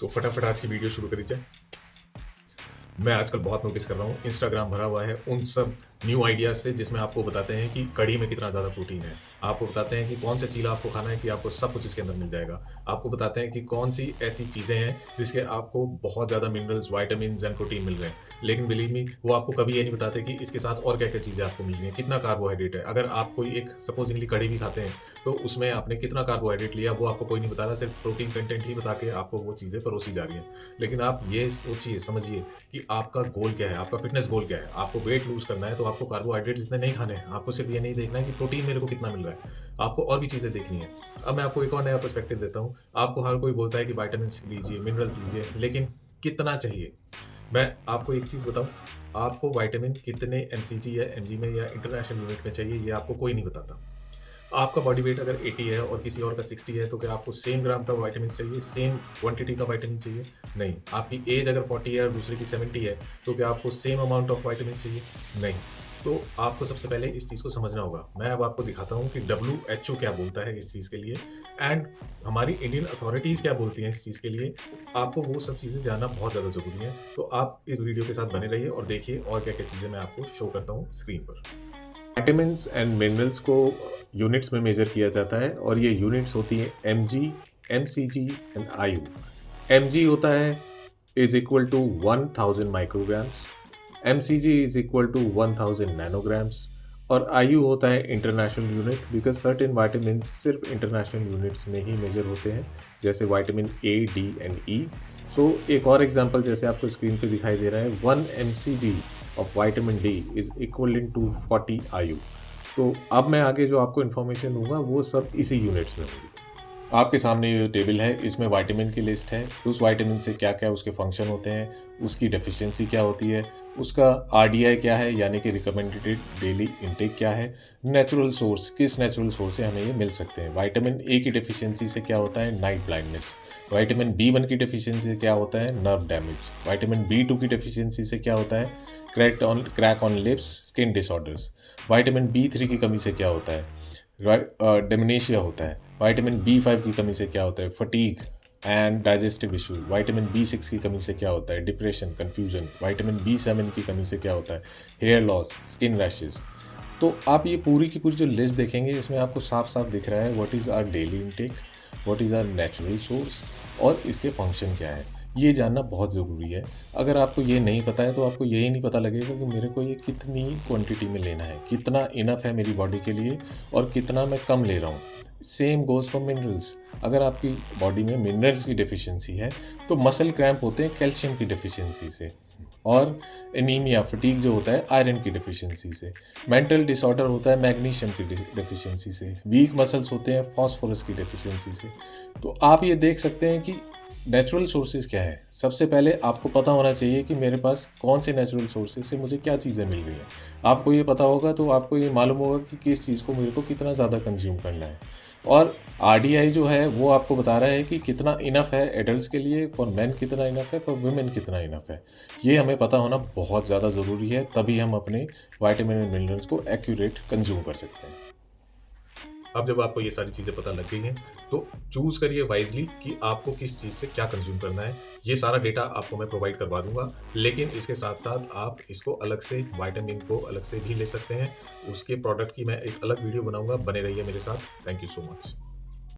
तो फटाफट आज की वीडियो शुरू करी जाए। मैं आजकल बहुत नोटिस कर रहा हूँ, इंस्टाग्राम भरा हुआ है उन सब न्यू आइडियाज़ से जिसमें आपको बताते हैं कि कढ़ी में कितना ज़्यादा प्रोटीन है। आपको बताते हैं कि कौन सा चीला आपको खाना है कि आपको सब कुछ इसके अंदर मिल जाएगा। आपको बताते हैं कि कौन-सी ऐसी चीज़ें हैं जिसके आपको बहुत ज़्यादा मिनरल्स, विटामिन्स एंड प्रोटीन मिल रहे हैं। लेकिन बिलीव मी वो आपको कभी ये नहीं बताते कि इसके साथ और क्या-क्या चीज़ें आपको मिल रही हैं, कितना कार्बोहाइड्रेट है। अगर आप कोई एक सपोज़िंगली कढ़ी भी खाते हैं, तो उसमें आपने कितना कार्बोहाइड्रेट लिया वो आपको कोई नहीं बता रहा, सिर्फ़ प्रोटीन कंटेंट ही बता के आपको वो चीज़ें परोसी जा रही हैं। लेकिन आप ये सोचिए, समझिए कि आपका गोल क्या है, आपका फ़िटनेस गोल क्या है? आपको वेट लूज़ करना है, तो आपको कार्बोहाइड्रेट्स इतने नहीं खाने हैं। आपको सिर्फ़ ये नहीं देखना है कि प्रोटीन मेरे को कितना मिल रहा है। आपको और भी चीज़ें देखनी है। अब मैं आपको एक और नया पर्सपेक्टिव देता हूँ। आपको हर कोई बोलता है कि विटामिन्स लीजिए, मिनरल्स लीजिए, लेकिन कितना चाहिए? मैं आपको एक चीज़ बताऊँ, आपको विटामिन कितने एमसीजी या एमजी में या इंटरनेशनल यूनिट में चाहिए, ये आपको कोई नहीं बताता। आपका बॉडी वेट अगर 80 है और किसी और का 60 है, तो क्या आपको सेम ग्राम का विटामिन चाहिए, सेम क्वांटिटी का विटामिन चाहिए? नहीं। आपकी एज अगर 40 है और दूसरे की 70 है, तो क्या आपको सेम अमाउंट ऑफ विटामिन चाहिए? नहीं। तो आपको सबसे पहले इस चीज़ को समझना होगा। मैं अब आपको दिखाता हूँ कि डब्ल्यूएचओ क्या बोलता है इस चीज़ के लिए एंड हमारी इंडियन अथॉरिटीज़ क्या बोलती हैं इस चीज़ के लिए। आपको वो सब चीज़ें जानना बहुत ज़्यादा ज़रूरी है। तो आप इस वीडियो के साथ बने रहिए और देखिए और क्या-क्या चीज़ें मैं आपको शो करता हूँ स्क्रीन पर। विटामिन्स एंड मिनरल्स को यूनिट्स में मेजर किया जाता है और ये यूनिट्स होती हैं MG, MCG and IU. MG होता है is equal to 1000 micrograms, MCG is equal to 1000 nanograms और आयु होता है international unit because certain vitamin सिर्फ इंटरनेशनल यूनिट्स में ही मेजर होते हैं, जैसे vitamin A, D and E. So एक और एग्जांपल जैसे आपको स्क्रीन पे दिखाई दे रहा है, 1 MCG of vitamin D is equivalent to 40 IU. तो अब मैं आगे जो आपको इन्फॉर्मेशन दूंगा वो सब इसी यूनिट्स में होगी। आपके सामने ये जो टेबल है इसमें विटामिन की लिस्ट है, उस विटामिन से क्या क्या उसके फंक्शन होते हैं, उसकी डेफिशिएंसी क्या होती है, उसका आरडीआई क्या है यानी कि रिकमेंडेड डेली इनटेक क्या है, नेचुरल सोर्स किस नेचुरल सोर्स से हमें ये मिल सकते हैं। विटामिन ए की डेफिशिएंसी से क्या होता है, नाइट ब्लाइंडनेस। विटामिन बी1 की डेफिशिएंसी से क्या होता है, नर्व डैमेज। विटामिन बी2 की डेफिशिएंसी से क्या होता है, crack on lips, skin disorders. Vitamin B3 की कमी से क्या होता है, डेमनेशिया होता है। विटामिन बी5 की कमी से क्या होता है, fatigue and digestive issue. Vitamin बी6 की कमी से क्या होता है, डिप्रेशन, कन्फ्यूजन। विटामिन बी7 की कमी से क्या होता है, हेयर लॉस, स्किन रैशेज। तो आप ये पूरी की पूरी जो लिस्ट देखेंगे इसमें आपको साफ साफ दिख रहा है what is our daily intake, what is our natural source और इसके फंक्शन क्या है। ये जानना बहुत ज़रूरी है। अगर आपको ये नहीं पता है तो आपको यही नहीं पता लगेगा कि मेरे को ये कितनी क्वांटिटी में लेना है, कितना इनफ है मेरी बॉडी के लिए और कितना मैं कम ले रहा हूँ। Same goes for minerals. अगर आपकी बॉडी में मिनरल्स की डेफिशिएंसी है तो मसल क्रैम्प होते हैं कैल्शियम की डेफिशिएंसी से, और एनीमिया फटीग जो होता है आयरन की डेफिशिएंसी से। मेंटल डिसऑर्डर होता है मैग्नीशियम की डेफिशिएंसी से। वीक मसल्स होते हैं फॉस्फोरस की डेफिशिएंसी से। तो आप ये देख सकते हैं कि नेचुरल सोर्सेज क्या है। सबसे पहले आपको पता होना चाहिए कि मेरे पास कौन से नेचुरल सोर्सेज से मुझे क्या चीज़ें मिल रही हैं। आपको ये पता होगा तो आपको ये मालूम होगा कि किस चीज़ को मेरे को कितना ज़्यादा कंज्यूम करना है। और आरडीआई जो है वो आपको बता रहा है कि कितना इनफ है एडल्ट्स के लिए, फॉर मेन कितना इनफ है, फॉर वुमेन कितना इनफ है। ये हमें पता होना बहुत ज़्यादा ज़रूरी है, तभी हम अपने विटामिन एंड मिनरल्स को एक्यूरेट कंज्यूम कर सकते हैं। अब जब आपको ये सारी चीज़ें पता लग गई हैं, तो चूज़ करिए वाइज़ली कि आपको किस चीज़ से क्या कंज़्यूम करना है। ये सारा डेटा आपको मैं प्रोवाइड करवा दूँगा, लेकिन इसके साथ-साथ आप इसको अलग से विटामिन को अलग से भी ले सकते हैं। उसके प्रोडक्ट की मैं एक अलग वीडियो बनाऊँगा, बने रहिए मेरे साथ। Thank you so much.